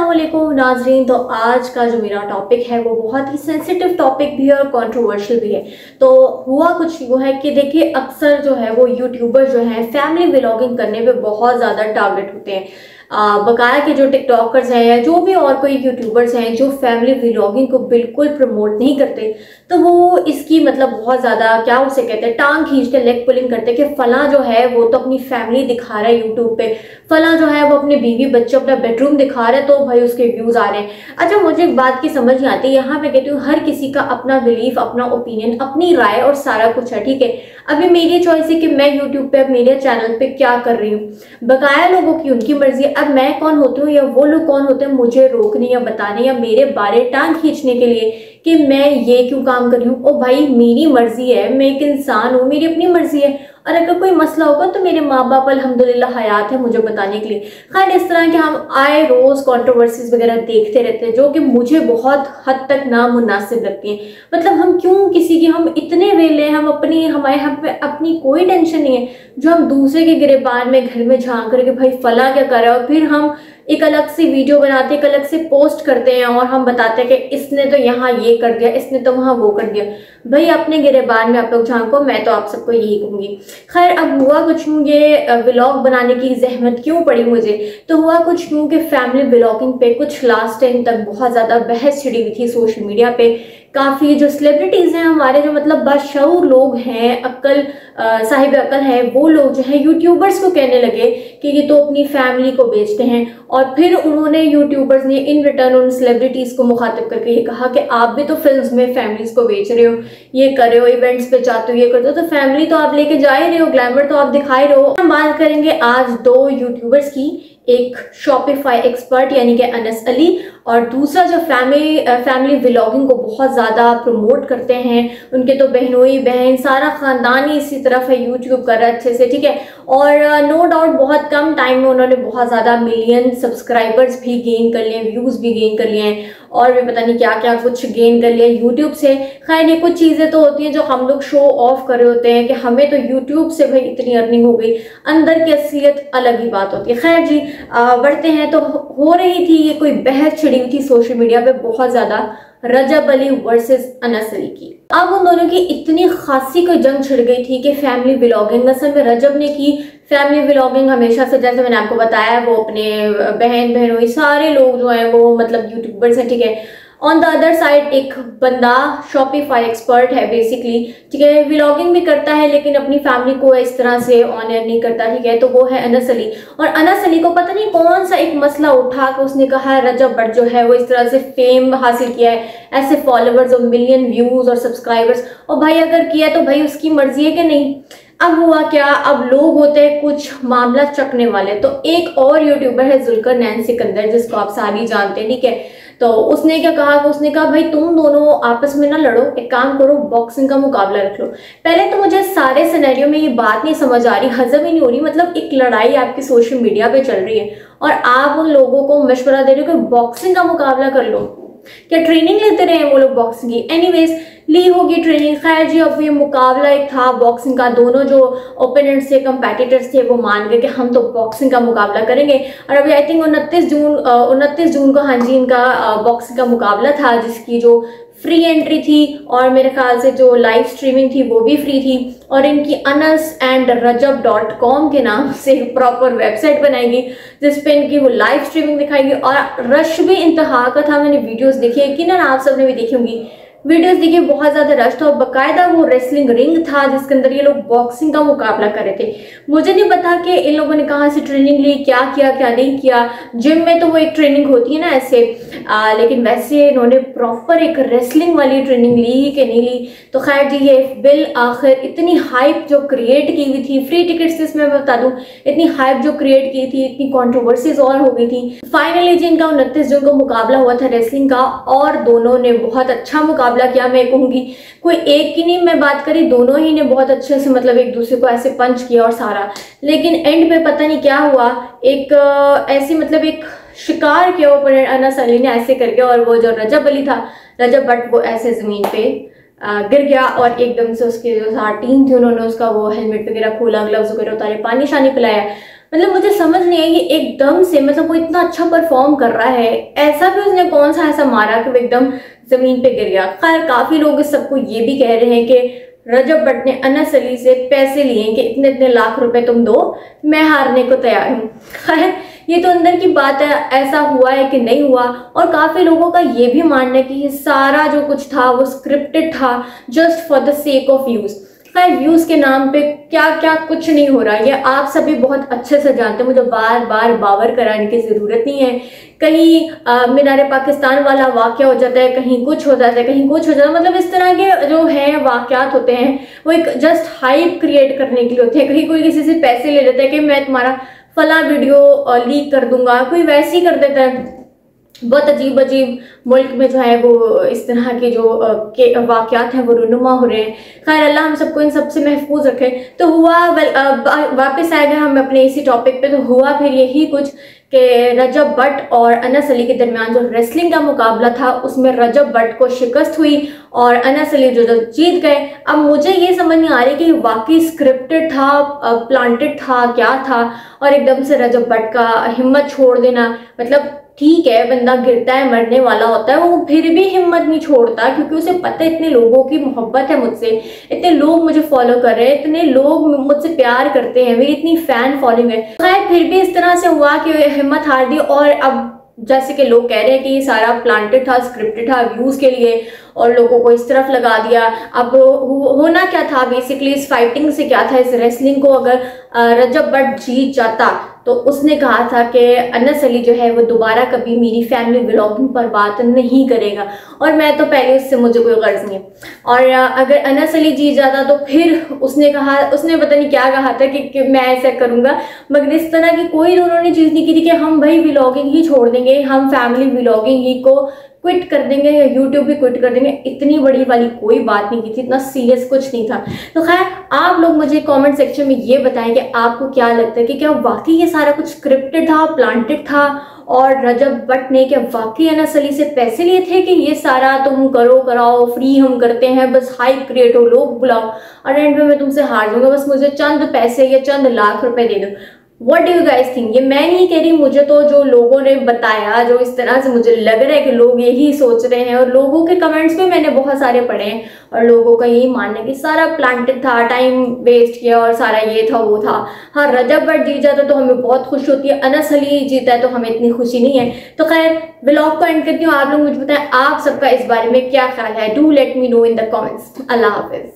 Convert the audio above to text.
अस्सलामुअलैकुम नाजरीन। तो आज का जो मेरा टॉपिक है वो बहुत ही सेंसिटिव टॉपिक भी है और कंट्रोवर्शियल भी है। तो हुआ कुछ वो है कि देखिए, अक्सर जो है वो यूट्यूबर जो है फैमिली व्लॉगिंग करने पे बहुत ज़्यादा टारगेट होते हैं। बकाया के जो टिकटॉकर्स हैं या जो भी और कोई यूट्यूबर्स हैं जो फैमिली व्लॉगिंग को बिल्कुल प्रमोट नहीं करते, तो वो इसकी मतलब बहुत ज़्यादा क्या उसे कहते हैं, टांग खींच के लेग पुलिंग करते हैं कि फला जो है वो तो अपनी फैमिली दिखा रहा है यूट्यूब पे, फला जो है वो अपने बीवी बच्चे अपना बेडरूम दिखा रहा है तो भाई उसके व्यूज आ रहे हैं। अच्छा, मुझे एक बात की समझ नहीं आती, यहाँ पे कहती हूँ हर किसी का अपना बिलीफ, अपना ओपिनियन, अपनी राय और सारा कुछ है, ठीक है। अभी मेरी चॉइस है कि मैं यूट्यूब पे मेरे चैनल पे क्या कर रही हूँ, बकाया लोगों की उनकी मर्जी है। अब मैं कौन होती हूँ या वो लोग कौन होते हैं मुझे रोकने या बताने या मेरे बारे टांग खींचने के लिए कि मैं ये क्यों काम कर रही हूँ। ओ भाई, मेरी मर्जी है, मैं एक इंसान हूँ, मेरी अपनी मर्जी है, और अगर कोई मसला होगा तो मेरे माँ बाप अल्हम्दुलिल्लाह हयात है मुझे बताने के लिए। खैर, इस तरह के हम आए रोज कंट्रोवर्सीज वगैरह देखते रहते हैं जो कि मुझे बहुत हद तक नामुनासिब लगती हैं। मतलब हम क्यों किसी की, हम इतने वेले हैं, हम अपनी हमें अपनी कोई टेंशन नहीं है, जो हम दूसरे के गिरेबान में घर में झांक करके भाई फला क्या कर रहा है, और फिर हम एक अलग से वीडियो बनाते हैं, एक अलग से पोस्ट करते हैं और हम बताते हैं कि इसने तो यहाँ ये कर दिया, इसने तो वहाँ वो कर दिया। भाई अपने गिरेबान में आप लोग झांको, मैं तो आप सबको यही कहूँगी। खैर, अब हुआ कुछ यूँ, ये व्लॉग बनाने की जहमत क्यों पड़ी मुझे, तो हुआ कुछ यूँ कि फैमिली व्लॉगिंग पे कुछ लास्ट टाइम तक बहुत ज़्यादा बहस छिड़ी हुई थी सोशल मीडिया पे। काफ़ी जो सेलिब्रिटीज़ हैं हमारे, जो मतलब बाशऊर लोग हैं, साहिब अकल है, वो लोग जो है यूट्यूबर्स को कहने लगे कि ये तो अपनी फैमिली को बेचते हैं। और फिर उन्होंने यूट्यूबर्स ने इन रिटर्न उन सेलिब्रिटीज़ को मुखातिब करके ये कहा कि आप भी तो फिल्म्स में फैमिलीज़ को बेच रहे हो, ये कर रहे हो, इवेंट्स पे जाते हो, ये करते हो, तो फैमिली तो आप लेके जा ही रहे हो, ग्लैमर तो आप दिखा ही रहे हो। हम बात करेंगे आज दो यूट्यूबर्स की, एक शॉपिफाई एक्सपर्ट यानी कि अनस अली, और दूसरा जो फैमिली व्लॉगिंग को बहुत ज़्यादा प्रमोट करते हैं, उनके तो बहनोई बहन सारा ख़ानदान ही इसी तरफ है, यूट्यूब कर रहा है अच्छे से, ठीक है। और नो डाउट बहुत कम टाइम में उन्होंने बहुत ज़्यादा मिलियन सब्सक्राइबर्स भी गेन कर लिए, व्यूज़ भी गेन कर लिए हैं, और भी पता नहीं क्या क्या कुछ गेन कर लिया यूट्यूब से। खैर, ये कुछ चीज़ें तो होती हैं जो हम लोग शो ऑफ कर रहे होते हैं कि हमें तो यूट्यूब से भाई इतनी अर्निंग हो गई, अंदर की असलियत अलग ही बात होती है। खैर जी, बढ़ते हैं। तो हो रही थी ये कोई बहस छिड़ी हुई थी सोशल मीडिया पे बहुत ज़्यादा, रजब अली वर्सेस अनस अली की। अब उन दोनों की इतनी खासी कोई जंग छिड़ गई थी कि फैमिली व्लॉगिंग, असल में रजब ने की फैमिली व्लॉगिंग हमेशा से, जैसे मैंने आपको बताया, वो अपने बहनोई सारे लोग जो हैं वो मतलब यूट्यूबर्स हैं, ठीक है। ऑन द अदर साइड एक बंदा शॉपिफाई एक्सपर्ट है बेसिकली, ठीक है, व्लॉगिंग भी करता है लेकिन अपनी फैमिली को इस तरह से ऑनर नहीं करता, ठीक है। तो वो है अनस अली, और अनस अली को पता नहीं कौन सा एक मसला उठा कर उसने कहा है रजब भट्ट जो है वो इस तरह से फेम हासिल किया है, ऐसे फॉलोअर्स और मिलियन व्यूज और सब्सक्राइबर्स, और भाई अगर किया तो भाई उसकी मर्जी है कि नहीं। अब हुआ क्या, अब लोग होते हैं कुछ मामला चकने वाले। तो एक और यूट्यूबर है जुल्करनैन सिकंदर, जिसको आप सारी जानते हैं, ठीक है। तो उसने क्या कहा कि उसने कहा भाई तुम दोनों आपस में ना लड़ो, एक काम करो, बॉक्सिंग का मुकाबला रख लो। पहले तो मुझे सारे सिनेरियो में ये बात नहीं समझ आ रही, हजम ही नहीं हो रही। मतलब एक लड़ाई आपकी सोशल मीडिया पे चल रही है और आप उन लोगों को मशवरा दे रहे हो कि बॉक्सिंग का मुकाबला कर लो। क्या ट्रेनिंग लेते रहे वो लोग बॉक्सिंग की? एनीवेज, ली होगी ट्रेनिंग। खैर जी, अब ये मुकाबला एक था बॉक्सिंग का, दोनों जो ओपोनेंट्स थे, कंपेटिटर्स थे, वो मान गए कि हम तो बॉक्सिंग का मुकाबला करेंगे। और अभी आई थिंक 29 जून को, हाँ जी, इनका बॉक्सिंग का मुकाबला था, जिसकी जो फ्री एंट्री थी और मेरे ख्याल से जो लाइव स्ट्रीमिंग थी वो भी फ्री थी। और इनकी anas&rajab.com के नाम से प्रॉपर वेबसाइट बनाएगी जिसपे इनकी वो लाइव स्ट्रीमिंग दिखाएगी, और रश भी इंतहा का था। मैंने वीडियोस देखी, यकीनन आप सबने भी देखी होंगी वीडियोस, देखिए बहुत ज्यादा रश था, और बाकायदा वो रेसलिंग रिंग था जिसके अंदर ये लोग बॉक्सिंग का मुकाबला कर रहे थे। मुझे नहीं पता कि इन लोगों ने कहाँ से ट्रेनिंग ली, क्या किया क्या नहीं किया। जिम में तो वो एक ट्रेनिंग होती है ना ऐसे, लेकिन वैसे इन्होंने प्रॉपर एक रेसलिंग वाली ट्रेनिंग ली कि नहीं ली। तो खैर जी, ये बिल आखिर इतनी हाइप जो क्रिएट की हुई थी, फ्री टिकट्स इसमें मैं बता दूं, इतनी हाइप जो क्रिएट की थी, इतनी कॉन्ट्रोवर्सीज और हो गई थी। फाइनली जी इनका 29 जून को मुकाबला हुआ था रेसलिंग का, और दोनों ने बहुत अच्छा मुकाबला किया। मैं कहूंगी कोई एक की नहीं मैं बात करी, दोनों ही ने बहुत अच्छे से मतलब एक दूसरे को ऐसे पंच किया और सारा। लेकिन एंड पे पता नहीं क्या हुआ, एक ऐसी मतलब एक शिकार किया ऊपर अनस अली ने ऐसे करके, और वो जो रजब अली था, रजब भट्ट, वो ऐसे जमीन पे गिर गया, और एकदम से उसके जो साथ टीम थी उन्होंने उसका वो हेलमेट वगैरह खोला, ग्लव्स वगैरह उतारे, पानी शानी पिलाया। मतलब मुझे समझ नहीं आई कि एकदम से मतलब वो इतना अच्छा परफॉर्म कर रहा है, ऐसा भी उसने कौन सा ऐसा मारा कि वो एकदम जमीन पे गिर गया। खैर काफी लोग इस सबको ये भी कह रहे हैं कि रजब भट्ट ने अनस अली से पैसे लिए कि इतने इतने लाख रुपए तुम दो, मैं हारने को तैयार हूँ। खैर ये तो अंदर की बात है, ऐसा हुआ है कि नहीं हुआ। और काफी लोगों का ये भी मानना है कि ये सारा जो कुछ था वो स्क्रिप्टेड था, just for the sake of views. खैर व्यूज के नाम पे क्या क्या कुछ नहीं हो रहा, ये आप सभी बहुत अच्छे से जानते हैं, मुझे बार बार बावर कराने की जरूरत नहीं है। कहीं मीनार पाकिस्तान वाला वाकया हो जाता है, कहीं कुछ हो जाता है, कहीं कुछ हो जाता है। मतलब इस तरह के जो है वाकयात होते हैं वो एक जस्ट हाइप क्रिएट करने के लिए होते हैं। कहीं कोई किसी से पैसे ले लेता है कि मैं तुम्हारा फला वीडियो लीक कर दूंगा, कोई वैसे ही कर देता है। बहुत अजीब अजीब मुल्क में जो है वो इस तरह के जो के वाकयात हैं वो रुनुमा हो रहे हैं। खैर अल्लाह हम सबको इन सबसे महफूज रखे। तो हुआ वापस आ गए हम अपने इसी टॉपिक पे। तो हुआ फिर यही कुछ कि रजब भट्ट और अनस अली के दरमियान जो रेसलिंग का मुकाबला था उसमें रजब भट्ट को शिकस्त हुई और अनस अली जो जीत गए। अब मुझे ये समझ नहीं आ रही कि वाकई स्क्रिप्टेड था, प्लांटेड था, क्या था। और एकदम से रजब भट्ट का हिम्मत छोड़ देना, मतलब ठीक है बंदा गिरता है मरने वाला होता है, वो फिर भी हिम्मत नहीं छोड़ता क्योंकि उसे पता है इतने लोगों की मोहब्बत है मुझसे, इतने लोग मुझे फॉलो कर रहे हैं, इतने लोग मुझसे प्यार करते हैं, मेरी इतनी फैन फॉलोइंग है। खैर फिर भी इस तरह से हुआ कि हिम्मत हार दी। और अब जैसे कि लोग कह रहे हैं कि ये सारा प्लांटेड था, स्क्रिप्टेड था व्यूज के लिए और लोगों को इस तरफ लगा दिया। अब होना क्या था बेसिकली, इस फाइटिंग से क्या था, इस रेसलिंग को अगर रजब भट्ट जीत जाता तो उसने कहा था कि अनस अली जो है वो दोबारा कभी मेरी फैमिली व्लॉगिंग पर बात नहीं करेगा और मैं तो पहले उससे मुझे कोई गर्ज नहीं। और अगर अनस अली जीत जाता तो फिर उसने कहा, उसने पता नहीं क्या कहा था कि मैं ऐसा करूंगा, मगर इस तरह की कोई दोनों ने चीज़ नहीं की थी कि हम भाई व्लॉगिंग ही छोड़ देंगे, हम फैमिली व्लॉगिंग ही को क्विट कर देंगे या यूट्यूब भी क्विट कर देंगे। इतनी बड़ी वाली कोई बात नहीं की थी, इतना सीरियस कुछ नहीं था। तो खैर आप लोग मुझे कमेंट सेक्शन में ये बताएं कि आपको क्या लगता है कि क्या वाकई ये सारा कुछ स्क्रिप्टेड था, प्लांटेड था और रजब भट्ट ने क्या वाकई अनस अली से पैसे लिए थे कि ये सारा तुम करो कराओ फ्री हम करते हैं, बस हाइप क्रिएट हो, लोग बुलाओ और एंड में मैं तुमसे हार जाऊंगा, बस मुझे चंद पैसे या चंद लाख रुपए दे दो। What do you guys think? ये मैं नहीं कह रही, मुझे तो जो लोगों ने बताया, जो इस तरह से मुझे लग रहा है कि लोग यही सोच रहे हैं और लोगों के कमेंट्स में मैंने बहुत सारे पढ़े हैं और लोगों का यही मानना है कि सारा प्लांटेड था, टाइम वेस्ट किया और सारा ये था वो था। हाँ रजब भट्ट जीत जाता तो हमें बहुत खुशी होती है, अनस अली जीता है तो हमें इतनी खुशी नहीं है। तो खैर व्लॉग को एंड करती हूँ, आप लोग मुझे बताएं आप सबका इस बारे में क्या ख्याल है। Do let me know in the comments. Allah Hafiz.